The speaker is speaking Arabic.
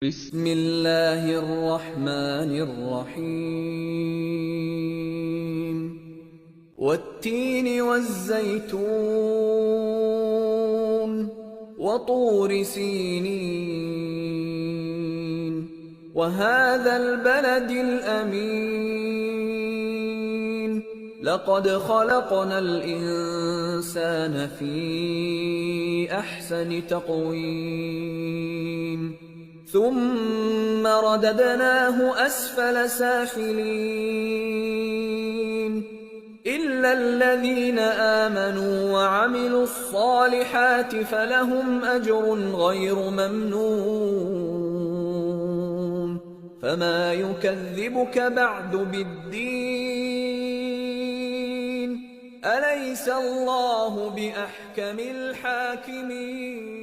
بسم الله الرحمن الرحيم والتين والزيتون وطور سينين وهذا البلد الأمين لقد خلقنا الإنسان في أحسن تقويم ثم رددناه أسفل سافلين إلا الذين آمنوا وعملوا الصالحات فلهم أجر غير ممنون فما يكذبك بعد بالدين أليس الله بأحكم الحاكمين